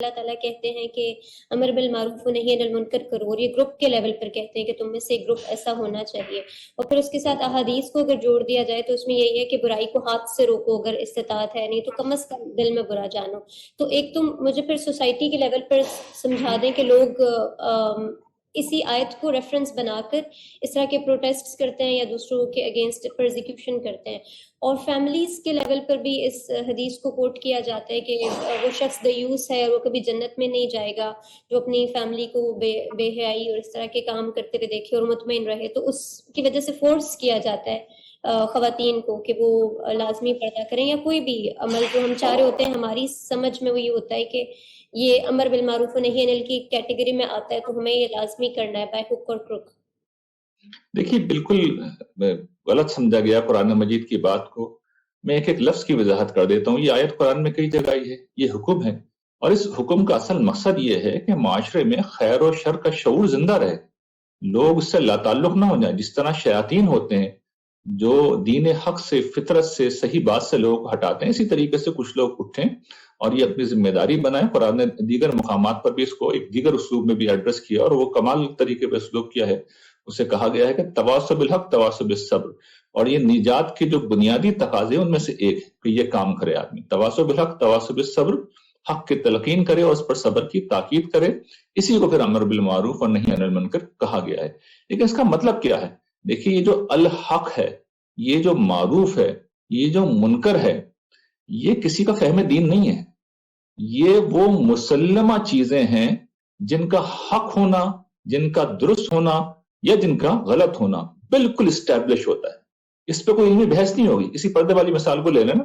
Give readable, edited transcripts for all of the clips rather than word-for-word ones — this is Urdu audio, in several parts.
اللہ تعالیٰ کہتے ہیں کہ امر بالمعروف و نہی عن المنکر کرو، اور یہ گروپ کے لیول پر کہتے ہیں کہ تم میں سے گروپ ایسا ہونا چاہیے. اور پھر اس کے ساتھ احادیث کو اگر جوڑ دیا جائے تو اس میں یہی ہے کہ برائی کو ہاتھ سے روکو اگر استطاعت ہے، نہیں تو کم از کم دل میں برا جانو. تو ایک تم مجھے پھر سوسائٹی کے لیول پر سمجھا دیں کہ لوگ اسی آیت کو ریفرنس بنا کر اس طرح کے پروٹیسٹس کرتے ہیں یا دوسروں کے اگینسٹ پرزیکیوشن کرتے ہیں. اور فیملیز کے لیول پر بھی اس حدیث کو کوٹ کیا جاتا ہے کہ وہ شخص دیوس ہے اور وہ کبھی جنت میں نہیں جائے گا جو اپنی فیملی کو بے حیائی اور اس طرح کے کام کرتے ہوئے دیکھے اور مطمئن رہے. تو اس کی وجہ سے فورس کیا جاتا ہے خواتین کو کہ وہ لازمی پردہ کریں یا کوئی بھی عمل جو ہم چاہ رہے ہوتے ہیں. ہماری سمجھ میں وہ یہ ہوتا ہے کہ یہ امر بالمعروف و نہی عن المنکر کی کیٹیگری میں آتا ہے تو ہمیں یہ لازمی کرنا ہے بائی ہک اور کروک. دیکھیے بالکل غلط سمجھا گیا قرآن مجید کی بات کو. میں ایک لفظ کی وضاحت کر دیتا ہوں. یہ آیت قرآن میں کئی جگہ آئی ہے، یہ حکم ہے، اور اس حکم کا اصل مقصد یہ ہے کہ معاشرے میں خیر و شر کا شعور زندہ رہے، لوگ اس سے لا تعلق نہ ہو جائیں. جس طرح شیاطین ہوتے ہیں جو دین حق سے، فطرت سے، صحیح بات سے لوگوں کو ہٹاتے ہیں، اسی طریقے سے کچھ لوگ اٹھیں اور یہ اپنی ذمہ داری بنائیں. قرآن نے دیگر مقامات پر بھی اس کو ایک دیگر اسلوب میں بھی ایڈریس کیا، اور وہ کمال طریقے پہ اسلوب کیا ہے. اسے کہا گیا ہے کہ تواصوا بالحق تواصوا بالصبر، اور یہ نجات کے جو بنیادی تقاضے ان میں سے ایک ہے کہ یہ کام کرے آدمی. تواصوا بالحق تواصوا بالصبر، حق کی تلقین کرے اور اس پر صبر کی تاکید کرے. اسی کو پھر امر بالمعروف اور نہی عن المنکر کہا گیا ہے. لیکن اس کا مطلب کیا ہے؟ دیکھیے یہ جو الحق ہے، یہ جو معروف ہے، یہ جو منکر ہے، یہ کسی کا فہم دین نہیں ہے. یہ وہ مسلمہ چیزیں ہیں جن کا حق ہونا، جن کا درست ہونا یا جن کا غلط ہونا بالکل اسٹیبلش ہوتا ہے. اس پہ کوئی علمی بحث نہیں ہوگی. اسی پردے والی مثال کو لے لینا.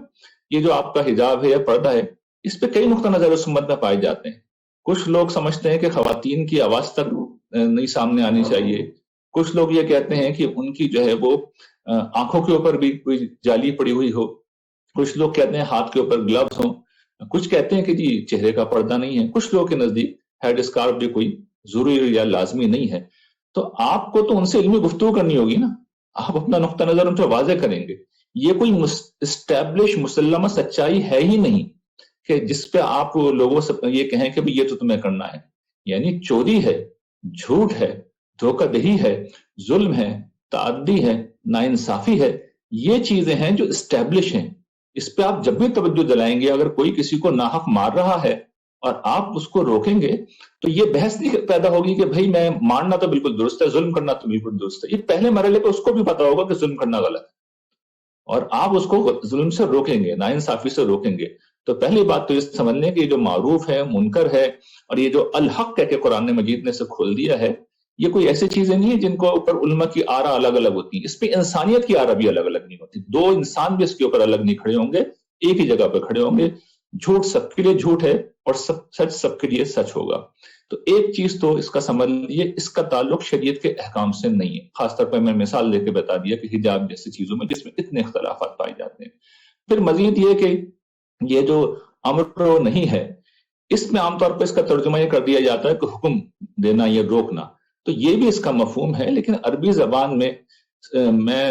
یہ جو آپ کا حجاب ہے یا پردہ ہے، اس پہ کئی نقطہ نظر اس امت میں پائے جاتے ہیں. کچھ لوگ سمجھتے ہیں کہ خواتین کی آواز تک نہیں سامنے آنی چاہیے. کچھ لوگ یہ کہتے ہیں کہ ان کی جو ہے وہ آنکھوں کے اوپر بھی کوئی جالی پڑی ہوئی ہو. کچھ لوگ کہتے ہیں ہاتھ کے اوپر گلوز ہوں. کچھ کہتے ہیں کہ جی چہرے کا پردہ نہیں ہے. کچھ لوگ کے نزدیک ہیڈ اسکارف بھی کوئی ضروری یا لازمی نہیں ہے. تو آپ کو تو ان سے علمی گفتگو کرنی ہوگی نا. آپ اپنا نقطہ نظر ان سے واضح کریں گے. یہ کوئی اسٹیبلش مسلمہ سچائی ہے ہی نہیں کہ جس پہ آپ لوگوں سے یہ کہیں کہ یہ تو تمہیں کرنا ہے. یعنی چوری ہے، جھوٹ ہے، دھوکہ دہی ہے، ظلم ہے، تعدی ہے، ناانصافی ہے. یہ چیزیں ہیں جو اسٹیبلش ہیں. اس پہ آپ جب بھی توجہ دلائیں گے، اگر کوئی کسی کو ناحق مار رہا ہے اور آپ اس کو روکیں گے تو یہ بحث نہیں پیدا ہوگی کہ بھائی میں مارنا تو بالکل درست ہے، ظلم کرنا تو بالکل درست ہے. یہ پہلے مرحلے پہ اس کو بھی پتا ہوگا کہ ظلم کرنا غلط ہے، اور آپ اس کو ظلم سے روکیں گے، ناانصافی سے روکیں گے. تو پہلی بات تو یہ سمجھ لیں کہ یہ جو معروف ہے، منکر ہے، اور یہ جو الحق ہے کہ قرآن مجید نے اسے کھول دیا ہے، یہ کوئی ایسی چیزیں نہیں ہیں جن کو اوپر علماء کی آرا الگ الگ ہوتی ہیں. اس پہ انسانیت کی آرا بھی الگ الگ نہیں ہوتی. دو انسان بھی اس کے اوپر الگ نہیں کھڑے ہوں گے، ایک ہی جگہ پہ کھڑے ہوں گے. جھوٹ سب کے لیے جھوٹ ہے اور سچ سب کے لیے سچ ہوگا. تو ایک چیز تو اس کا سمجھ لیجیے، اس کا تعلق شریعت کے احکام سے نہیں ہے. خاص طور پر میں مثال دے کے بتا دیا کہ حجاب جیسی چیزوں میں جس میں اتنے اختلافات پائے جاتے ہیں. پھر مزید یہ کہ یہ جو امر نہیں ہے، اس میں عام طور پر اس کا ترجمہ یہ کر دیا جاتا ہے کہ حکم دینا یا روکنا. تو یہ بھی اس کا مفہوم ہے، لیکن عربی زبان میں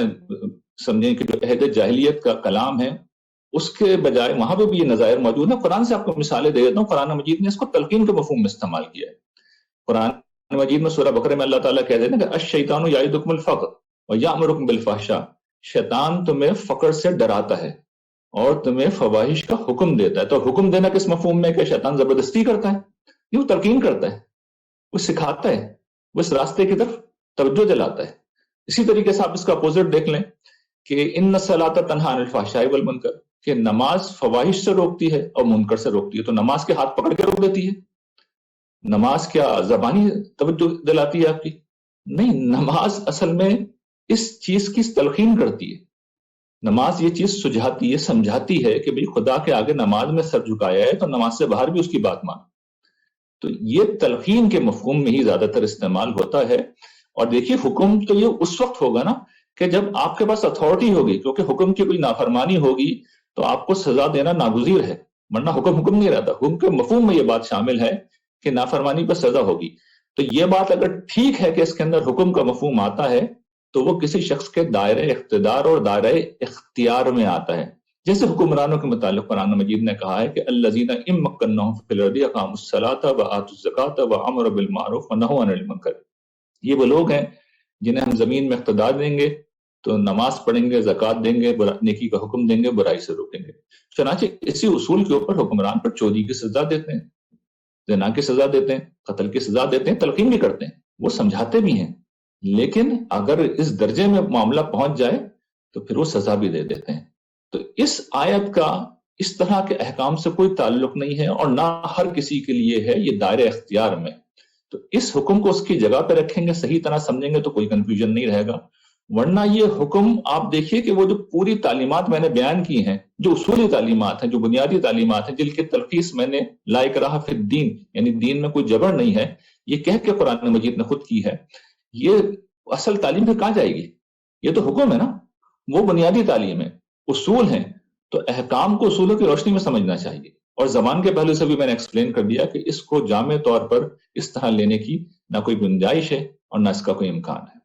سمجھیں کہ جو عہد جاہلیت کا کلام ہے اس کے بجائے وہاں پہ بھی یہ نظائر موجود ہیں. قرآن سے آپ کو مثالیں دے دیتا ہوں. قرآن مجید نے اس کو تلقین کے مفہوم میں استعمال کیا ہے. قرآن مجید میں سورہ بقرہ میں اللہ تعالیٰ کہہ دیتے ہیں کہ الشیطان یعدکم الفقر ویأمرکم بالفحشاء، شیطان تمہیں فقر سے ڈراتا ہے اور تمہیں فواحش کا حکم دیتا ہے. تو حکم دینا کس مفہوم میں کہ شیطان زبردستی کرتا ہے؟ یہ وہ تلقین کرتا ہے، وہ سکھاتا ہے، وہ اس راستے کی طرف توجہ دلاتا ہے. اسی طریقے سے آپ اس کا اپوزٹ دیکھ لیں کہ ان الصلاۃ تنہی عن الفحشاء والمنکر، کہ نماز فواحش سے روکتی ہے اور منکر سے روکتی ہے. تو نماز کے ہاتھ پکڑ کے روک دیتی ہے؟ نماز کیا زبانی توجہ دلاتی ہے آپ کی؟ نہیں، نماز اصل میں اس چیز کی تلقین کرتی ہے. نماز یہ چیز سجھاتی ہے، سمجھاتی ہے کہ بھئی خدا کے آگے نماز میں سر جھکایا ہے تو نماز سے باہر بھی اس کی بات مان. تو یہ تلقین کے مفہوم میں ہی زیادہ تر استعمال ہوتا ہے. اور دیکھیے حکم تو یہ اس وقت ہوگا نا کہ جب آپ کے پاس اتھارٹی ہوگی، کیونکہ حکم کی کوئی نافرمانی ہوگی تو آپ کو سزا دینا ناگزیر ہے، ورنہ حکم نہیں رہتا. حکم کے مفہوم میں یہ بات شامل ہے کہ نافرمانی پر سزا ہوگی. تو یہ بات اگر ٹھیک ہے کہ اس کے اندر حکم کا مفہوم آتا ہے تو وہ کسی شخص کے دائرہ اقتدار اور دائرہ اختیار میں آتا ہے. جیسے حکمرانوں کے متعلق قرآن مجید نے کہا ہے کہ الذین ان مکناہم فی الارض اقاموا الصلاۃ وآتوا الزکاۃ وامروا بالمعروف ونہوا عن المنکر. یہ وہ لوگ ہیں جنہیں ہم زمین میں اقتدار دیں گے تو نماز پڑھیں گے، زکوٰۃ دیں گے، نیکی کا حکم دیں گے، برائی سے روکیں گے. چنانچہ اسی اصول کے اوپر حکمران پر چوری کی سزا دیتے ہیں، زنا کی سزا دیتے ہیں، قتل کی سزا دیتے ہیں، تلقین بھی کرتے ہیں، وہ سمجھاتے بھی ہیں. لیکن اگر اس درجے میں معاملہ پہنچ جائے تو پھر وہ سزا بھی دے دیتے ہیں. تو اس آیت کا اس طرح کے احکام سے کوئی تعلق نہیں ہے، اور نہ ہر کسی کے لیے ہے، یہ دائرہ اختیار میں. تو اس حکم کو اس کی جگہ پہ رکھیں گے، صحیح طرح سمجھیں گے تو کوئی کنفیوژن نہیں رہے گا. ورنہ یہ حکم آپ دیکھیے کہ وہ جو پوری تعلیمات میں نے بیان کی ہیں، جو اصولی تعلیمات ہیں، جو بنیادی تعلیمات ہیں، جن کی تلخیص میں نے لا اکراہ فی الدین، یعنی دین میں کوئی جبر نہیں ہے، یہ کہہ کے قرآن مجید نے خود کی ہے. یہ اصل تعلیم پہ کہاں جائے گی؟ یہ تو حکم ہے نا، وہ بنیادی تعلیم ہے، اصول ہیں. تو احکام کو اصولوں کی روشنی میں سمجھنا چاہیے. اور زبان کے پہلو سے بھی میں نے ایکسپلین کر دیا کہ اس کو جامع طور پر اس طرح لینے کی نہ کوئی گنجائش ہے اور نہ اس کا کوئی امکان ہے.